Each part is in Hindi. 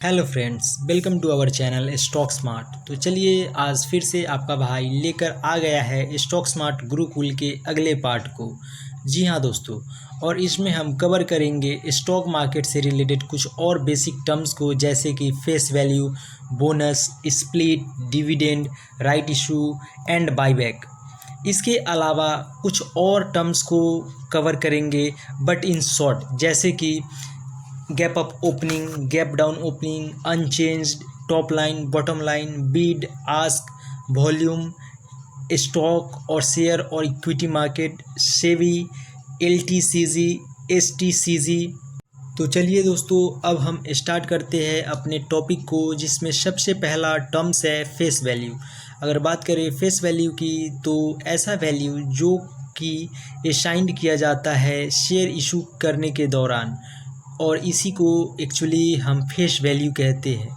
Hello friends, welcome to our channel stock smart. तो चलिए आज फिर से आपका भाई लेकर आ गया है स्टॉक स्मार्ट गुरुकुल के अगले पार्ट को। जी हाँ दोस्तों, और इसमें हम कवर करेंगे स्टॉक मार्केट से रिलेटेड कुछ और बेसिक टर्म्स को, जैसे कि face value, bonus, split, dividend, right issue and buyback. इसके अलावा कुछ और टर्म्स को कवर करेंगे बट इन शॉर्ट, जैसे कि gap up opening, gap down opening, unchanged, top line, bottom line, Beed, ask, volume, stock और शेयर और इक्विटी मार्केट, सेवी, एलटीसीजी, एसटीसीजी। तो चलिए दोस्तों, अब हम स्टार्ट करते हैं अपने टॉपिक को, जिसमें सबसे पहला टर्म्स है फेस वैल्यू। अगर बात करें फेस वैल्यू की, तो ऐसा वैल्यू जो कि असाइंड किया जाता है शेयर इशू करने के दौरान, और इसी को एक्चुअली हम फेस वैल्यू कहते हैं।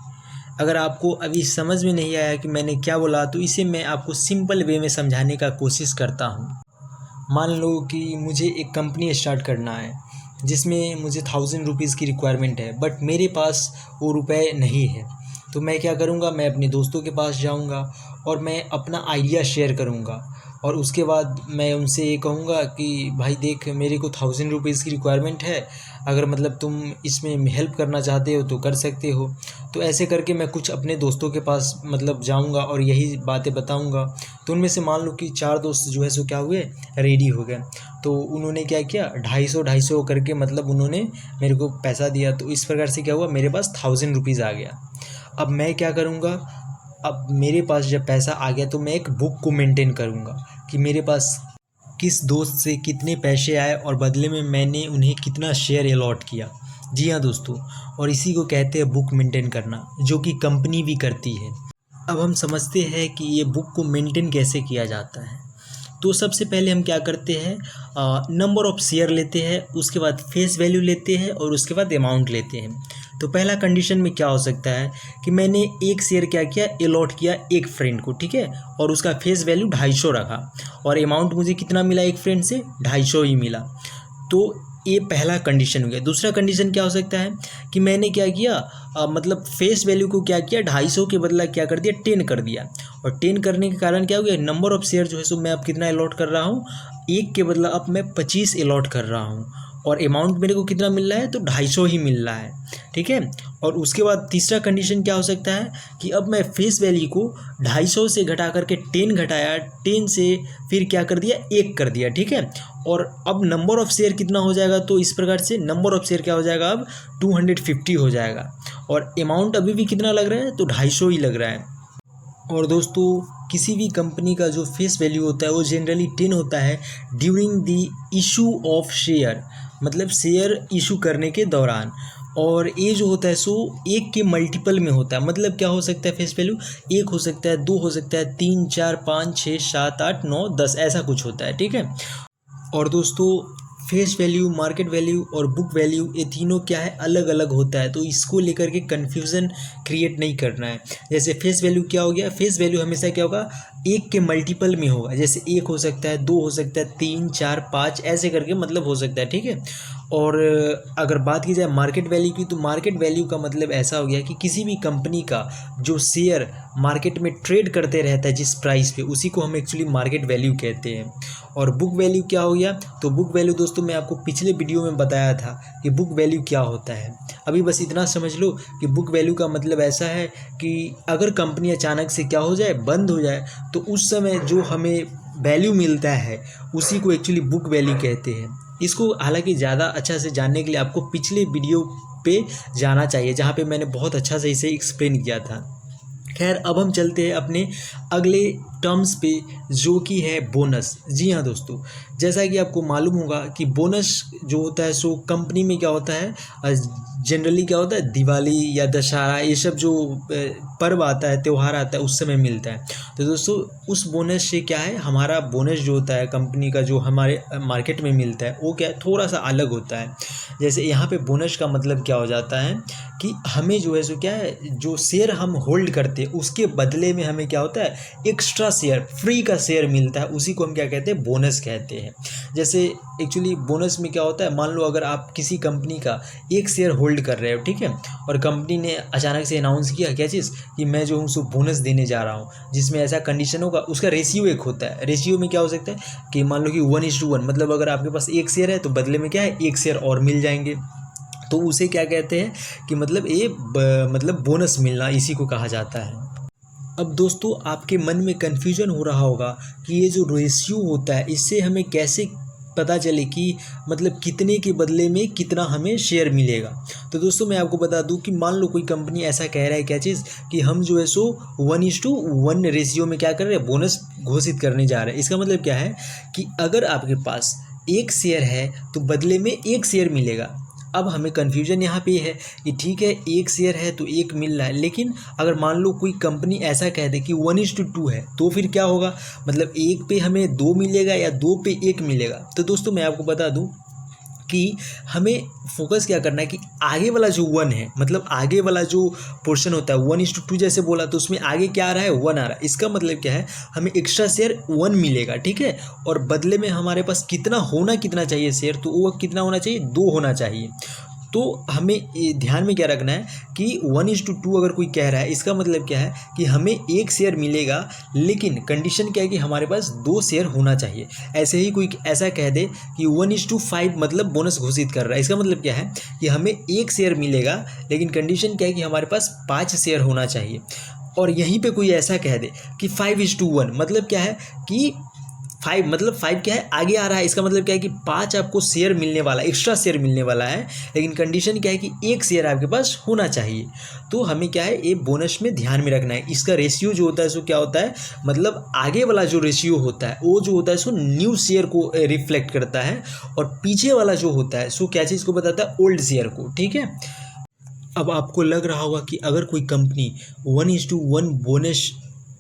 अगर आपको अभी समझ में नहीं आया कि मैंने क्या बोला, तो इसे मैं आपको सिंपल वे में समझाने का कोशिश करता हूँ। मान लो कि मुझे एक कंपनी स्टार्ट करना है जिसमें मुझे 1000 रुपीज़ की रिक्वायरमेंट है, बट मेरे पास वो रुपए नहीं है। तो मैं क्या करूँगा, मैं अपने दोस्तों के पास जाऊँगा और मैं अपना आइडिया शेयर करूँगा, और उसके बाद मैं उनसे ये कहूँगा कि भाई देख, मेरे को 1000 रुपीज़ की रिक्वायरमेंट है, अगर मतलब तुम इसमें हेल्प करना चाहते हो तो कर सकते हो। तो ऐसे करके मैं कुछ अपने दोस्तों के पास मतलब जाऊँगा और यही बातें बताऊँगा। तो उनमें से मान लो कि 4 दोस्त जो है सो क्या हुए, रेडी हो गए। तो उन्होंने क्या किया, 250 करके मतलब उन्होंने मेरे को पैसा दिया। तो इस प्रकार से क्या हुआ, मेरे पास 1000 रुपीज़ आ गया। अब मैं क्या करूँगा, अब मेरे पास जब पैसा आ गया तो मैं एक बुक को मेंटेन करूँगा कि मेरे पास किस दोस्त से कितने पैसे आए और बदले में मैंने उन्हें कितना शेयर अलॉट किया। जी हाँ दोस्तों, और इसी को कहते हैं बुक मेंटेन करना, जो कि कंपनी भी करती है। अब हम समझते हैं कि ये बुक को मेंटेन कैसे किया जाता है। तो सबसे पहले हम क्या करते हैं, नंबर ऑफ़ शेयर लेते हैं, उसके बाद फेस वैल्यू लेते हैं और उसके बाद अमाउंट लेते हैं। तो पहला कंडीशन में क्या हो सकता है कि मैंने एक शेयर क्या किया, अलॉट किया एक फ्रेंड को, ठीक है, और उसका फेस वैल्यू 250 रखा, और अमाउंट मुझे कितना मिला एक फ्रेंड से, 250 ही मिला। तो ये पहला कंडीशन हो गया। दूसरा कंडीशन क्या हो सकता है कि मैंने क्या किया, मतलब फेस वैल्यू को क्या किया, 250 के बदला क्या कर दिया, 10 कर दिया। और 10 करने के कारण क्या हो गया, नंबर ऑफ़ शेयर जो है सो मैं अब कितना अलॉट कर रहा हूँ, एक के बदला अब मैं 25 अलॉट कर रहा हूँ, और अमाउंट मेरे को कितना मिल रहा है, तो 250 ही मिल रहा है, ठीक है। और उसके बाद तीसरा कंडीशन क्या हो सकता है कि अब मैं फेस वैल्यू को 250 से घटा करके 10 घटाया, 10 से फिर क्या कर दिया, 1 कर दिया, ठीक है। और अब नंबर ऑफ़ शेयर कितना हो जाएगा, तो इस प्रकार से नंबर ऑफ़ शेयर क्या हो जाएगा, अब 250 हो जाएगा, और अमाउंट अभी भी कितना लग रहा है, तो 250 ही लग रहा है। और दोस्तों, किसी भी कंपनी का जो फेस वैल्यू होता है वो जनरली 10 होता है during the issue of share, मतलब शेयर इशू करने के दौरान। और ये जो होता है सो एक के मल्टीपल में होता है। मतलब क्या हो सकता है फेस वैल्यू, एक हो सकता है, दो हो सकता है, 3, 4, 5, 6, 7, 8, 9, 10 ऐसा कुछ होता है, ठीक है। और दोस्तों, फेस वैल्यू, मार्केट वैल्यू और बुक वैल्यू, ये तीनों क्या है, अलग अलग होता है। तो इसको लेकर के कन्फ्यूज़न क्रिएट नहीं करना है। जैसे फेस वैल्यू क्या हो गया, फेस वैल्यू हमेशा क्या होगा, एक के मल्टीपल में होगा। जैसे एक हो सकता है, दो हो सकता है, 3, 4, 5 ऐसे करके मतलब हो सकता है, ठीक है। और अगर बात की जाए मार्केट वैल्यू की, तो मार्केट वैल्यू का मतलब ऐसा हो गया कि किसी भी कंपनी का जो शेयर मार्केट में ट्रेड करते रहता है जिस प्राइस पे, उसी को हम एक्चुअली मार्केट वैल्यू कहते हैं। और बुक वैल्यू क्या हो गया, तो बुक वैल्यू दोस्तों मैं आपको पिछले वीडियो में बताया था कि बुक वैल्यू क्या होता है। अभी बस इतना समझ लो कि बुक वैल्यू का मतलब ऐसा है कि अगर कंपनी अचानक से क्या हो जाए, बंद हो जाए, तो उस समय जो हमें वैल्यू मिलता है उसी को एक्चुअली बुक वैल्यू कहते हैं। इसको हालांकि ज़्यादा अच्छा से जानने के लिए आपको पिछले वीडियो पे जाना चाहिए, जहाँ पे मैंने बहुत अच्छा से इसे एक्सप्लेन किया था। खैर, अब हम चलते हैं अपने अगले टर्म्स पे, जो कि है बोनस। जी हाँ दोस्तों, जैसा कि आपको मालूम होगा कि बोनस जो होता है सो कंपनी में क्या होता है, जनरली क्या होता है, दिवाली या दशहरा, ये सब जो पर्व आता है, त्यौहार आता है, उस समय मिलता है। तो दोस्तों, उस बोनस से क्या है, हमारा बोनस जो होता है कंपनी का, जो हमारे मार्केट में मिलता है, वो क्या है, थोड़ा सा अलग होता है। जैसे यहाँ पे बोनस का मतलब क्या हो जाता है कि हमें जो है सो क्या है, जो शेयर हम होल्ड करते हैं उसके बदले में हमें क्या होता है, एक्स्ट्रा शेयर, फ्री का शेयर मिलता है, उसी को हम क्या कहते हैं, बोनस कहते हैं। जैसे एक्चुअली बोनस में क्या होता है, मान लो अगर आप किसी कंपनी का एक शेयर होल्ड होल्ड कर रहे हो, ठीक है, और कंपनी ने अचानक से अनाउंस किया क्या चीज़ कि मैं जो हूँ सो बोनस देने जा रहा हूँ, जिसमें ऐसा कंडीशन होगा, उसका रेशियो एक होता है। रेशियो में क्या हो सकता है कि मान लो कि 1:1, मतलब अगर आपके पास 1 शेयर है तो बदले में क्या है 1 शेयर और मिल जाएंगे, तो उसे क्या कहते हैं कि मतलब ये मतलब बोनस मिलना, इसी को कहा जाता है। अब दोस्तों आपके मन में कन्फ्यूजन हो रहा होगा कि ये जो रेशियो होता है इससे हमें कैसे पता चले कि मतलब कितने के बदले में कितना हमें शेयर मिलेगा। तो दोस्तों मैं आपको बता दूं कि मान लो कोई कंपनी ऐसा कह रहा है क्या चीज़ कि हम जो है सो 1:1 रेशियो में क्या कर रहे हैं, बोनस घोषित करने जा रहे हैं। इसका मतलब क्या है कि अगर आपके पास 1 शेयर है तो बदले में 1 शेयर मिलेगा। अब हमें कन्फ्यूजन यहाँ पे है कि ठीक है 1 शेयर है तो 1 मिल रहा है, लेकिन अगर मान लो कोई कंपनी ऐसा कह दे कि 1:2 है तो फिर क्या होगा, मतलब 1 पे हमें 2 मिलेगा या 2 पे 1 मिलेगा। तो दोस्तों मैं आपको बता दूं कि हमें फोकस क्या करना है कि आगे वाला जो 1 है, मतलब आगे वाला जो पोर्शन होता है 1:2 जैसे बोला तो उसमें आगे क्या आ रहा है 1 आ रहा है। इसका मतलब क्या है हमें एक्स्ट्रा शेयर 1 मिलेगा, ठीक है, और बदले में हमारे पास कितना चाहिए शेयर, तो वो कितना होना चाहिए 2 होना चाहिए। तो हमें ये ध्यान में क्या रखना है कि 1:2 अगर कोई कह रहा है इसका मतलब क्या है कि हमें 1 शेयर मिलेगा, लेकिन कंडीशन क्या है कि हमारे पास 2 शेयर होना चाहिए। ऐसे ही कोई ऐसा कह दे कि 1:5 मतलब बोनस घोषित कर रहा है, इसका मतलब क्या है कि हमें 1 शेयर मिलेगा, लेकिन कंडीशन क्या है कि हमारे पास 5 शेयर होना चाहिए। और यहीं पे कोई ऐसा कह दे कि 5:1 मतलब क्या है कि 5 मतलब 5 क्या है आगे आ रहा है, इसका मतलब क्या है कि 5 आपको शेयर मिलने वाला, एक्स्ट्रा शेयर मिलने वाला है, लेकिन कंडीशन क्या है कि 1 शेयर आपके पास होना चाहिए। तो हमें क्या है ये बोनस में ध्यान में रखना है। इसका रेशियो जो होता है सो क्या होता है, मतलब आगे वाला जो रेशियो होता है वो जो होता है सो न्यू शेयर को रिफ्लेक्ट करता है, और पीछे वाला जो होता है सो क्या चीज़ को बताता है, ओल्ड शेयर को, ठीक है। अब आपको लग रहा होगा कि अगर कोई कंपनी 1:1 बोनस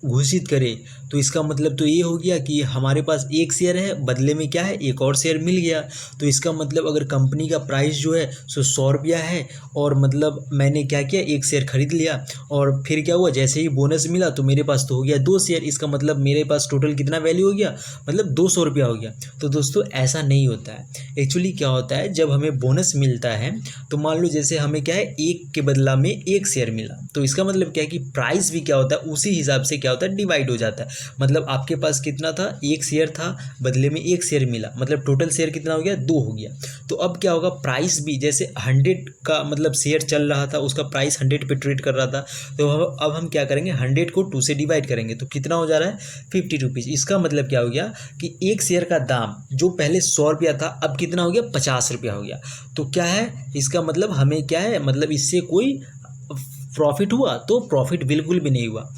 घोषित करे तो इसका मतलब तो ये हो गया कि हमारे पास 1 शेयर है, बदले में क्या है 1 और शेयर मिल गया। तो इसका मतलब अगर कंपनी का प्राइस जो है सो 100 रुपया है, और मतलब मैंने क्या किया 1 शेयर खरीद लिया, और फिर क्या हुआ जैसे ही बोनस मिला तो मेरे पास तो हो गया 2 शेयर, इसका मतलब मेरे पास टोटल कितना वैल्यू हो गया, मतलब 200 रुपया हो गया। तो दोस्तों ऐसा नहीं होता है। एक्चुअली क्या होता है जब हमें बोनस मिलता है तो मान लो जैसे हमें क्या है 1 के बदला में 1 शेयर मिला, तो इसका मतलब क्या है कि प्राइस भी क्या होता है उसी हिसाब से क्या होता है डिवाइड हो जाता है। मतलब आपके पास कितना था 1 शेयर था, बदले में 1 शेयर मिला, मतलब टोटल शेयर कितना हो गया 2 हो गया। तो अब क्या होगा प्राइस भी जैसे 100 का मतलब शेयर चल रहा था, उसका प्राइस 100 पे ट्रेड कर रहा था, तो अब हम क्या करेंगे 100 को 2 से डिवाइड करेंगे तो कितना हो जा रहा है 50 रुपीज़। इसका मतलब क्या हो गया कि 1 शेयर का दाम जो पहले 100 रुपया था अब कितना हो गया 50 रुपया हो गया। तो क्या है इसका मतलब हमें क्या है, मतलब इससे कोई प्रॉफिट हुआ, तो प्रॉफिट बिल्कुल भी नहीं हुआ।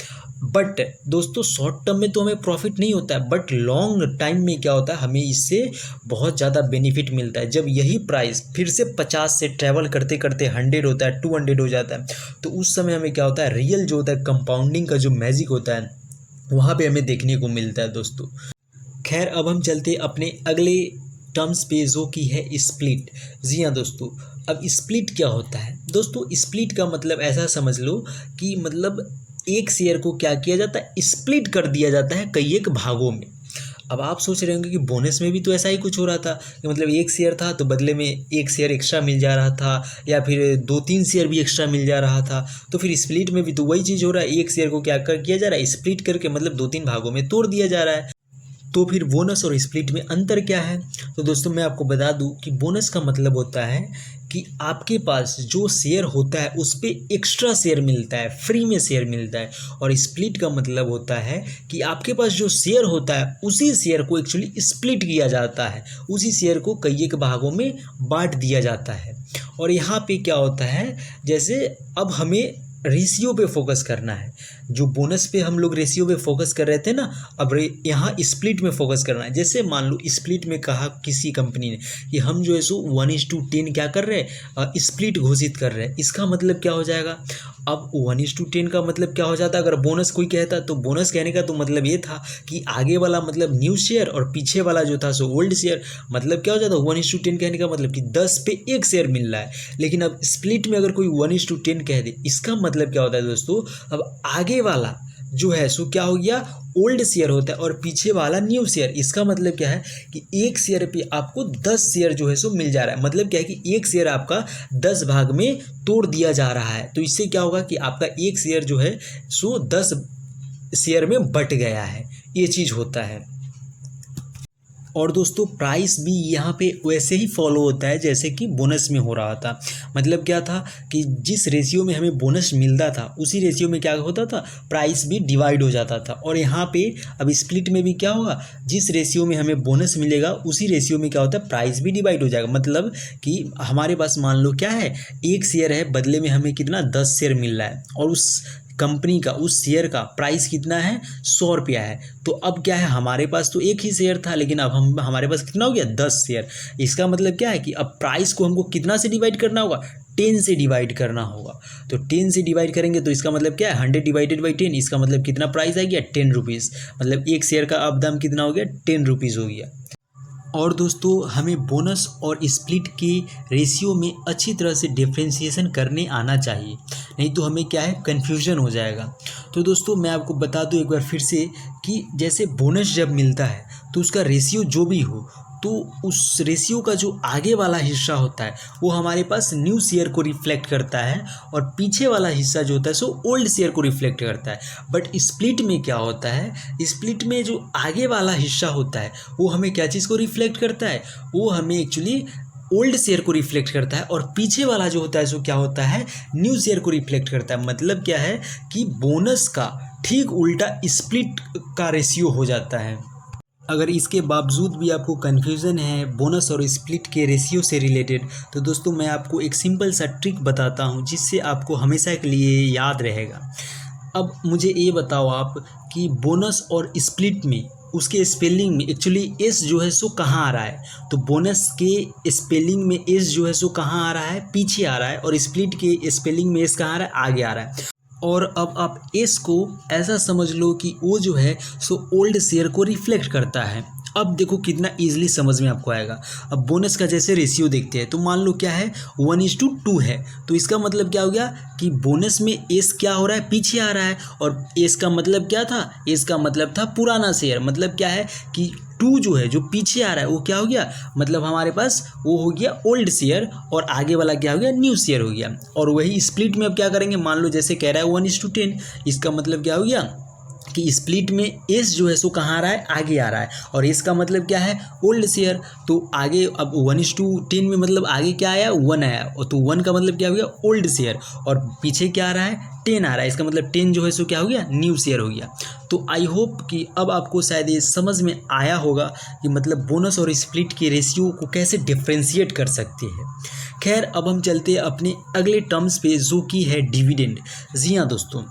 बट दोस्तों शॉर्ट टर्म में तो हमें प्रॉफिट नहीं होता है, बट लॉन्ग टाइम में क्या होता है हमें इससे बहुत ज़्यादा बेनिफिट मिलता है। जब यही प्राइस फिर से 50 से ट्रैवल करते करते 100 होता है, 200 हो जाता है, तो उस समय हमें क्या होता है रियल जो होता है कंपाउंडिंग का जो मैजिक होता है वहाँ पे हमें देखने को मिलता है दोस्तों। खैर अब हम चलते अपने अगले टर्म्स पे जो की है स्प्लिट। जी हाँ दोस्तों, अब स्प्लिट क्या होता है दोस्तों, स्प्लिट का मतलब ऐसा समझ लो कि मतलब एक शेयर को क्या किया जाता है स्प्लिट कर दिया जाता है कई एक भागों में। अब आप सोच रहे होंगे कि बोनस में भी तो ऐसा ही कुछ हो रहा था कि मतलब 1 शेयर था तो बदले में 1 शेयर एक्स्ट्रा मिल जा रहा था, या फिर 2-3 शेयर भी एक्स्ट्रा मिल जा रहा था। तो फिर स्प्लिट में भी तो वही चीज़ हो रहा है, 1 शेयर को क्या कर किया जा रहा है स्प्लिट करके मतलब 2-3 भागों में तोड़ दिया जा रहा है। तो फिर बोनस और स्प्लिट में अंतर क्या है, तो दोस्तों मैं आपको बता दूं कि बोनस का मतलब होता है कि आपके पास जो शेयर होता है उस पर एक्स्ट्रा शेयर मिलता है, फ्री में शेयर मिलता है। और स्प्लिट का मतलब होता है कि आपके पास जो शेयर होता है उसी शेयर को एक्चुअली स्प्लिट किया जाता है, उसी शेयर को कई एक भागों में बांट दिया जाता है। और यहाँ पे क्या होता है जैसे अब हमें रेशियो पे फोकस करना है, जो बोनस पे हम लोग रेशियो पे फोकस कर रहे थे ना, अब यहाँ स्प्लिट में फोकस करना है। जैसे मान लो स्प्लिट में कहा किसी कंपनी ने कि हम जो है सो 1:10 क्या कर रहे हैं स्प्लिट घोषित कर रहे हैं, इसका मतलब क्या हो जाएगा। अब 1:10 का मतलब क्या हो जाता है, अगर बोनस कोई कहता तो बोनस कहने का तो मतलब ये था कि आगे वाला मतलब न्यू शेयर और पीछे वाला जो था सो ओल्ड शेयर, मतलब क्या हो जाता 1:10 कहने का मतलब कि 10 पे 1 शेयर मिल रहा है। लेकिन अब स्प्लिट में अगर कोई 1:10 कह दे इसका मतलब क्या होता है दोस्तों, अब आगे वाला जो है सो क्या हो गया, ओल्ड शेयर होता है और पीछे वाला न्यू शेयर। इसका मतलब क्या है कि एक शेयर पे आपको 10 शेयर जो है सो मिल जा रहा है। मतलब क्या है कि एक शेयर आपका 10 भाग में तोड़ दिया जा रहा है। तो इससे क्या होगा कि आपका एक शेयर जो है सो 10 शेयर में बट गया है, ये चीज़ होता है। और दोस्तों प्राइस भी यहाँ पे वैसे ही फॉलो होता है जैसे कि बोनस में हो रहा था। मतलब क्या था कि जिस रेशियो में हमें बोनस मिलता था उसी रेशियो में क्या होता था, प्राइस भी डिवाइड हो जाता था। और यहाँ पे अब स्प्लिट में भी क्या होगा, जिस रेशियो में हमें बोनस मिलेगा उसी रेशियो में क्या होता है, प्राइस भी डिवाइड हो जाएगा। मतलब कि हमारे पास मान लो क्या है, एक शेयर है, बदले में हमें कितना 10 शेयर मिल रहा है और उस कंपनी का उस शेयर का प्राइस कितना है, 100 रुपया है। तो अब क्या है, हमारे पास तो एक ही शेयर था लेकिन अब हमारे पास कितना हो गया, 10 शेयर। इसका मतलब क्या है कि अब प्राइस को हमको कितना से डिवाइड करना होगा, 10 से डिवाइड करना होगा। तो 10 से डिवाइड करेंगे तो इसका मतलब क्या है, 100 डिवाइडेड बाई 10। इसका मतलब कितना प्राइस आ गया, 10 रुपीज़। मतलब एक शेयर का अब दाम कितना हो गया, 10 रुपीज़ हो गया। और दोस्तों हमें बोनस और स्प्लिट के रेशियो में अच्छी तरह से डिफ्रेंशिएशन करने आना चाहिए, नहीं तो हमें क्या है, कन्फ्यूजन हो जाएगा। तो दोस्तों मैं आपको बता दूं एक बार फिर से कि जैसे बोनस जब मिलता है तो उसका रेशियो जो भी हो, तो उस रेशियो का जो आगे वाला हिस्सा होता है वो हमारे पास न्यू शेयर को रिफ्लेक्ट करता है और पीछे वाला हिस्सा जो होता है सो ओल्ड शेयर को रिफ्लेक्ट करता है। बट स्प्लिट में क्या होता है, स्प्लिट में जो आगे वाला हिस्सा होता है वो हमें क्या चीज़ को रिफ्लेक्ट करता है, वो हमें एक्चुअली ओल्ड शेयर को रिफ्लेक्ट करता है और पीछे वाला जो होता है सो क्या होता है, न्यू शेयर को रिफ्लेक्ट करता है। मतलब क्या है कि बोनस का ठीक उल्टा स्प्लिट का रेशियो हो जाता है। अगर इसके बावजूद भी आपको कन्फ्यूज़न है बोनस और स्प्लिट के रेशियो से रिलेटेड, तो दोस्तों मैं आपको एक सिंपल सा ट्रिक बताता हूं जिससे आपको हमेशा के लिए याद रहेगा। अब मुझे ये बताओ आप कि बोनस और स्प्लिट में उसके स्पेलिंग में एक्चुअली एस जो है सो कहाँ आ रहा है। तो बोनस के स्पेलिंग में एस जो है सो कहाँ आ रहा है, पीछे आ रहा है। और स्प्लिट के स्पेलिंग में एस कहाँ आ रहा है, आगे आ रहा है। और अब आप एस को ऐसा समझ लो कि वो जो है सो ओल्ड शेयर को रिफ्लेक्ट करता है। अब देखो कितना इजीली समझ में आपको आएगा। अब बोनस का जैसे रेशियो देखते हैं तो मान लो क्या है, 1:2 है। तो इसका मतलब क्या हो गया कि बोनस में एस क्या हो रहा है, पीछे आ रहा है। और एस का मतलब क्या था, एस का मतलब था पुराना शेयर। मतलब क्या है कि 2 जो है जो पीछे आ रहा है वो क्या हो गया, मतलब हमारे पास वो हो गया ओल्ड शेयर और आगे वाला क्या हो गया, न्यू शेयर हो गया। और वही स्प्लिट में अब क्या करेंगे, मान लो जैसे कह रहा है 1:10, इसका मतलब क्या हो गया कि स्प्लिट में एस जो है सो कहाँ आ रहा है, आगे आ रहा है। और एस का मतलब क्या है, ओल्ड शेयर। तो आगे अब 1:10 में मतलब आगे क्या आया, 1 आया। और तो 1 का मतलब क्या हो गया, ओल्ड शेयर। और पीछे क्या आ रहा है, 10 आ रहा है। इसका मतलब 10 जो है सो क्या हो गया, न्यू शेयर हो गया। तो आई होप कि अब आपको शायद ये समझ में आया होगा कि मतलब बोनस और स्प्लिट के रेशियो को कैसे डिफ्रेंशिएट कर सकते हैं। खैर अब हम चलते हैं अपने अगले टर्म्स पे जो कि है डिविडेंड। जी हाँ दोस्तों,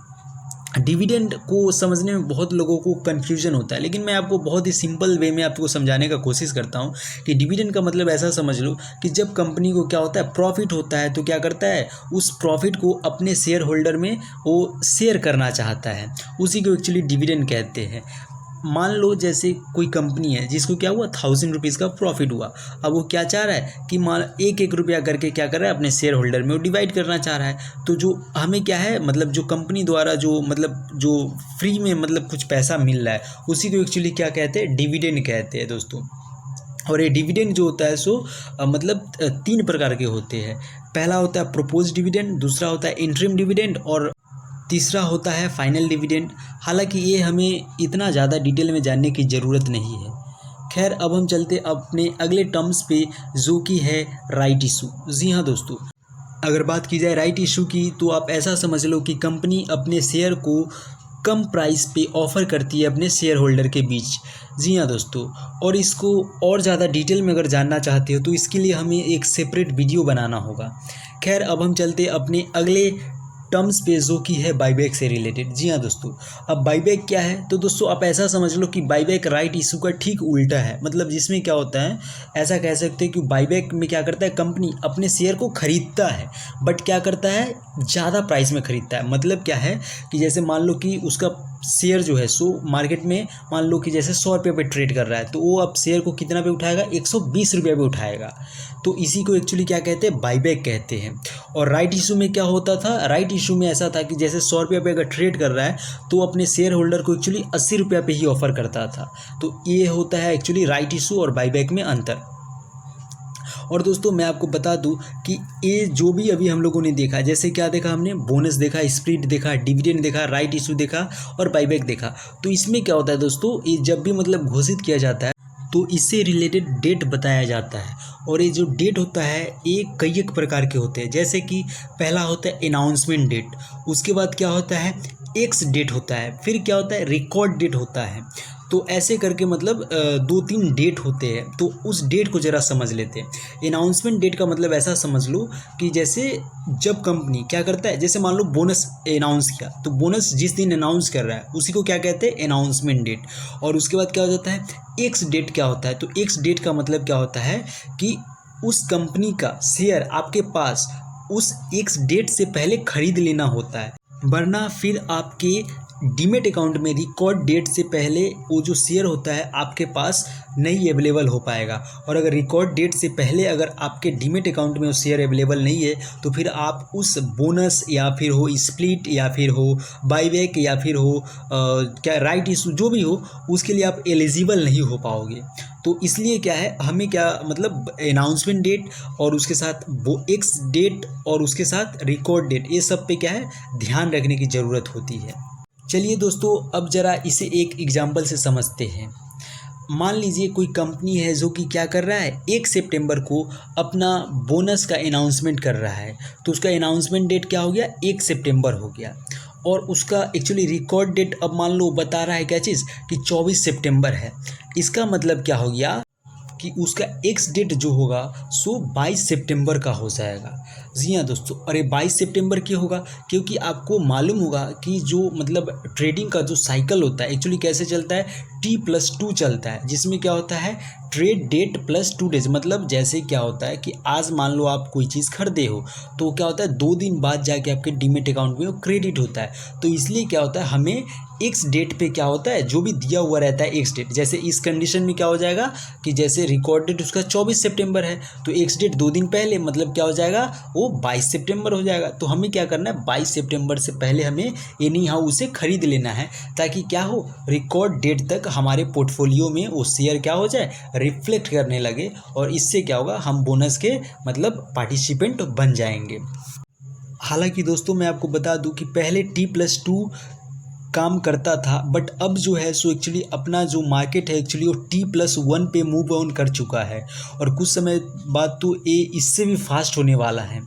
डिविडेंड को समझने में बहुत लोगों को कन्फ्यूजन होता है, लेकिन मैं आपको बहुत ही सिंपल वे में आपको समझाने का कोशिश करता हूँ कि डिविडेंड का मतलब ऐसा समझ लो कि जब कंपनी को क्या होता है, प्रॉफिट होता है तो क्या करता है, उस प्रॉफिट को अपने शेयर होल्डर में वो शेयर करना चाहता है, उसी को एक्चुअली डिविडेंड कहते हैं। मान लो जैसे कोई कंपनी है जिसको क्या हुआ, 1000 रुपीज़ का प्रॉफिट हुआ। अब वो क्या चाह रहा है कि मान 1-1 रुपया करके क्या कर रहा है, अपने शेयर होल्डर में वो डिवाइड करना चाह रहा है। तो जो हमें क्या है, मतलब जो कंपनी द्वारा जो मतलब जो फ्री में मतलब कुछ पैसा मिल रहा है उसी को एक्चुअली क्या कहते हैं, डिविडेंड कहते हैं दोस्तों। और ये डिविडेंड जो होता है सो मतलब 3 प्रकार के होते हैं। पहला होता है प्रोपोज डिविडेंड, दूसरा होता है इंटरिम डिविडेंड और तीसरा होता है फाइनल डिविडेंड। हालांकि ये हमें इतना ज़्यादा डिटेल में जानने की ज़रूरत नहीं है। खैर अब हम चलते अपने अगले टर्म्स पे जो कि है राइट इशू। जी हाँ दोस्तों, अगर बात की जाए राइट इशू की तो आप ऐसा समझ लो कि कंपनी अपने शेयर को कम प्राइस पे ऑफ़र करती है अपने शेयर होल्डर के बीच। जी हाँ दोस्तों, और इसको और ज़्यादा डिटेल में अगर जानना चाहते हो तो इसके लिए हमें एक सेपरेट वीडियो बनाना होगा। खैर अब हम चलते अपने अगले टर्म्स पे जो कि है बाईबैक से रिलेटेड। जी हाँ दोस्तों, अब बाईबैक क्या है, तो दोस्तों आप ऐसा समझ लो कि बाईबैक राइट इशू का ठीक उल्टा है। मतलब जिसमें क्या होता है, ऐसा कह सकते हैं कि बाईबैक में क्या करता है, कंपनी अपने शेयर को खरीदता है बट क्या करता है, ज़्यादा प्राइस में खरीदता है। मतलब क्या है कि जैसे मान लो कि उसका शेयर जो है सो मार्केट में मान लो कि जैसे 100 रुपये पे ट्रेड कर रहा है, तो वो अब शेयर को कितना पे उठाएगा, 120 रुपये पे उठाएगा। तो इसी को एक्चुअली क्या कहते हैं, बाईबैक कहते हैं। और राइट इशू में क्या होता था, राइट इशू में ऐसा था कि जैसे 100 रुपये पे अगर ट्रेड कर रहा है तो अपने शेयर होल्डर को एक्चुअली 80 रुपये पे ही ऑफर करता था। तो ये होता है एक्चुअली राइट इशू और बाईबैक में अंतर। और दोस्तों मैं आपको बता दूं कि ये जो भी अभी हम लोगों ने देखा, जैसे क्या देखा हमने, बोनस देखा, स्प्लिट देखा, डिविडेंड देखा, राइट इशू देखा और बाईबैक देखा। तो इसमें क्या होता है दोस्तों, ये जब भी मतलब घोषित किया जाता है तो इससे रिलेटेड डेट बताया जाता है। और ये जो डेट होता है ये कई एक प्रकार के होते हैं। जैसे कि पहला होता है अनाउंसमेंट डेट, उसके बाद क्या होता है एक्स डेट होता है, फिर क्या होता है रिकॉर्ड डेट होता है। तो ऐसे करके मतलब 2-3 डेट होते हैं। तो उस डेट को ज़रा समझ लेते हैं। अनाउंसमेंट डेट का मतलब ऐसा समझ लो कि जैसे जब कंपनी क्या करता है, जैसे मान लो बोनस अनाउंस किया, तो बोनस जिस दिन अनाउंस कर रहा है उसी को क्या कहते हैं, अनाउंसमेंट डेट। और उसके बाद क्या हो जाता है, एक्स डेट क्या होता है। तो एक्स डेट का मतलब क्या होता है कि उस कंपनी का शेयर आपके पास उस एक्स डेट से पहले खरीद लेना होता है, वरना फिर आपके डीमेट अकाउंट में रिकॉर्ड डेट से पहले वो जो शेयर होता है आपके पास नहीं अवेलेबल हो पाएगा। और अगर रिकॉर्ड डेट से पहले अगर आपके डीमेट अकाउंट में वो शेयर अवेलेबल नहीं है तो फिर आप उस बोनस या फिर हो स्प्लिट या फिर हो बाईबैक या फिर हो क्या राइट इशू जो भी हो, उसके लिए आप एलिजिबल नहीं हो पाओगे। तो इसलिए क्या है, हमें क्या मतलब अनाउंसमेंट डेट और उसके साथ वो एक्स डेट और उसके साथ रिकॉर्ड डेट, ये सब पे क्या है ध्यान रखने की ज़रूरत होती है। चलिए दोस्तों अब ज़रा इसे एक एग्जांपल से समझते हैं। मान लीजिए कोई कंपनी है जो कि क्या कर रहा है, 1 सितंबर को अपना बोनस का अनाउंसमेंट कर रहा है। तो उसका अनाउंसमेंट डेट क्या हो गया, 1 सितंबर हो गया। और उसका एक्चुअली रिकॉर्ड डेट अब मान लो बता रहा है क्या चीज़ कि 24 सितंबर है। इसका मतलब क्या हो गया कि उसका एक्स डेट जो होगा सो 22 सितंबर का हो जाएगा। जी हाँ दोस्तों, अरे 22 सितंबर क्यों होगा, क्योंकि आपको मालूम होगा कि जो मतलब ट्रेडिंग का जो साइकिल होता है एक्चुअली कैसे चलता है, T+2 चलता है, जिसमें क्या होता है ट्रेड डेट प्लस 2 डेज। मतलब जैसे क्या होता है कि आज मान लो आप कोई चीज़ खरीदे हो तो क्या होता है 2 दिन बाद जाके आपके डीमेट अकाउंट में वो क्रेडिट होता है। तो इसलिए क्या होता है हमें एक्स डेट पे क्या होता है जो भी दिया हुआ रहता है एक्स डेट, जैसे इस कंडीशन में क्या हो जाएगा कि जैसे रिकॉर्ड डेट उसका 24 सितंबर है तो एक्स डेट 2 दिन पहले मतलब क्या हो जाएगा वो 22 सितंबर हो जाएगा। तो हमें क्या करना है 22 सितंबर से पहले हमें एनी हाउ उसे खरीद लेना है, ताकि क्या हो रिकॉर्ड डेट तक हमारे पोर्टफोलियो में वो शेयर क्या हो जाए रिफ्लेक्ट करने लगे। और इससे क्या होगा हम बोनस के मतलब पार्टिसिपेंट बन जाएंगे। हालांकि दोस्तों मैं आपको बता दूं कि पहले T+2 काम करता था, बट अब जो है सो एक्चुअली अपना जो मार्केट है एक्चुअली वो T+1 पे मूव ऑन कर चुका है। और कुछ समय बाद तो ये इससे भी फास्ट होने वाला है।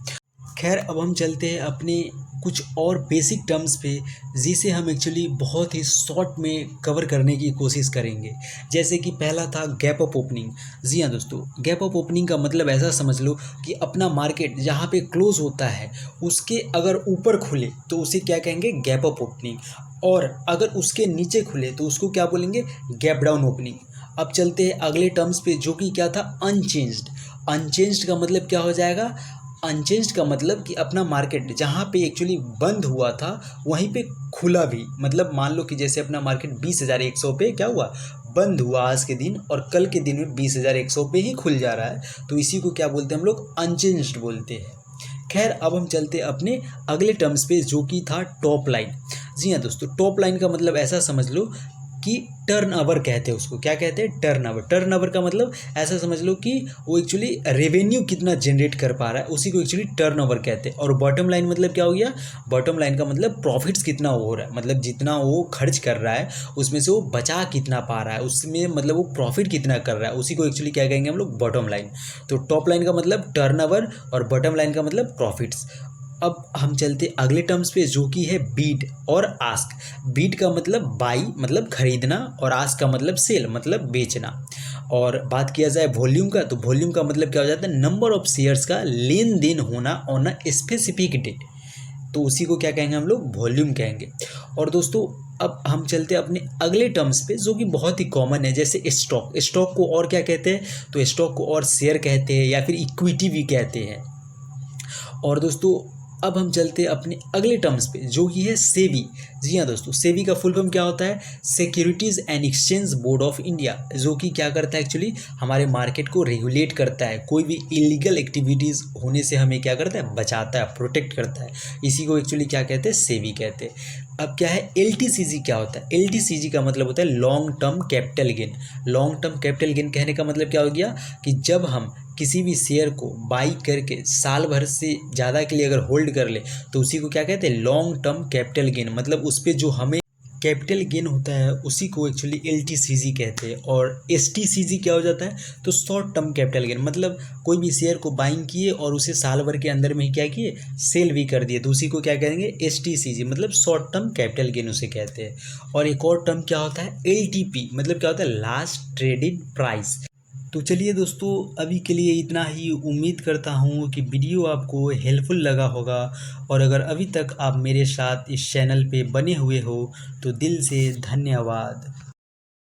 खैर अब हम चलते हैं अपने कुछ और बेसिक टर्म्स पे, जिसे हम एक्चुअली बहुत ही शॉर्ट में कवर करने की कोशिश करेंगे। जैसे कि पहला था गैप अप ओपनिंग। जी हाँ दोस्तों, गैप अप ओपनिंग का मतलब ऐसा समझ लो कि अपना मार्केट जहाँ पे क्लोज होता है उसके अगर ऊपर खुले तो उसे क्या कहेंगे गैप अप ओपनिंग, और अगर उसके नीचे खुले तो उसको क्या बोलेंगे गैप डाउन ओपनिंग। अब चलते हैं अगले टर्म्स पे जो कि क्या था अनचेंज्ड। अनचेंज्ड का मतलब क्या हो जाएगा, अनचेंज्ड का मतलब कि अपना मार्केट जहाँ पे एक्चुअली बंद हुआ था वहीं पे खुला भी। मतलब मान लो कि जैसे अपना मार्केट 20,100 पे क्या हुआ बंद हुआ आज के दिन, और कल के दिन में 20,100 पे ही खुल जा रहा है, तो इसी को क्या बोलते हैं हम लोग अनचेंज्ड बोलते हैं। खैर अब हम चलते अपने अगले टर्म्स पे जो कि था टॉप लाइन। जी हाँ दोस्तों, टॉप लाइन का मतलब ऐसा समझ लो कि टर्न ओवर कहते हैं उसको। क्या कहते हैं टर्न ओवर। टर्न ओवर का मतलब ऐसा समझ लो कि वो एक्चुअली रेवेन्यू कितना जनरेट कर पा रहा है, उसी को एक्चुअली टर्न ओवर कहते हैं। और बॉटम लाइन मतलब क्या हो गया, बॉटम लाइन का मतलब प्रॉफिट्स कितना हो रहा है, मतलब जितना वो खर्च कर रहा है उसमें से वो बचा कितना पा रहा है, उसमें मतलब वो प्रॉफिट कितना कर रहा है, उसी को एक्चुअली क्या कहेंगे हम लोग बॉटम लाइन। तो टॉप लाइन का मतलब टर्न ओवर और बॉटम लाइन का मतलब प्रॉफिट्स। अब हम चलते अगले टर्म्स पे जो कि है बीड और आस्क। बीड का मतलब बाई मतलब खरीदना, और आस्क का मतलब सेल मतलब बेचना। और बात किया जाए वॉल्यूम का, तो वॉल्यूम का मतलब क्या हो जाता है नंबर ऑफ शेयर्स का लेन देन होना ऑन अ स्पेसिफिक डेट, तो उसी को क्या कहेंगे हम लोग वॉल्यूम कहेंगे। और दोस्तों अब हम चलते हैं अपने अगले टर्म्स पे जो कि बहुत ही कॉमन है, जैसे स्टॉक। स्टॉक को और क्या कहते हैं, तो स्टॉक को और शेयर कहते हैं या फिर इक्विटी भी कहते हैं। और दोस्तों अब हम चलते हैं अपने अगले टर्म्स पे, जो कि है सेबी। जी हाँ दोस्तों, सेबी का फुल फॉर्म क्या होता है? Securities and exchange board of India, जो कि क्या करता है एक्चुअली, हमारे मार्केट को रेगुलेट करता है, कोई भी इलीगल एक्टिविटीज़ होने से हमें क्या करता है, बचाता है, प्रोटेक्ट करता है। इसी को एक्चुअली क्या कहते हैं, सेबी कहते हैं। अब क्या है एलटीसीजी, क्या होता है? एलटीसीजी का मतलब होता है long term capital gain. Long term capital gain कहने का मतलब क्या हो गया कि जब हम किसी भी शेयर को बाई करके साल भर से ज़्यादा के लिए अगर होल्ड कर ले तो उसी को क्या कहते हैं, लॉन्ग टर्म कैपिटल गेन। मतलब उस पर जो हमें कैपिटल गेन होता है उसी को एक्चुअली एलटीसीजी कहते हैं। और एसटीसीजी क्या हो जाता है, तो शॉर्ट टर्म कैपिटल गेन। मतलब कोई भी शेयर को बाइंग किए और उसे साल भर के अंदर में ही क्या किए, सेल भी कर दिए, तो उसी को क्या कहेंगे, एसटीसीजी, मतलब शॉर्ट टर्म कैपिटल गेन उसे कहते हैं। और एक और टर्म क्या होता है, एलटीपी, मतलब क्या होता है, लास्ट ट्रेडेड प्राइस। तो चलिए दोस्तों, अभी के लिए इतना ही। उम्मीद करता हूँ कि वीडियो आपको हेल्पफुल लगा होगा, और अगर अभी तक आप मेरे साथ इस चैनल पे बने हुए हो तो दिल से धन्यवाद।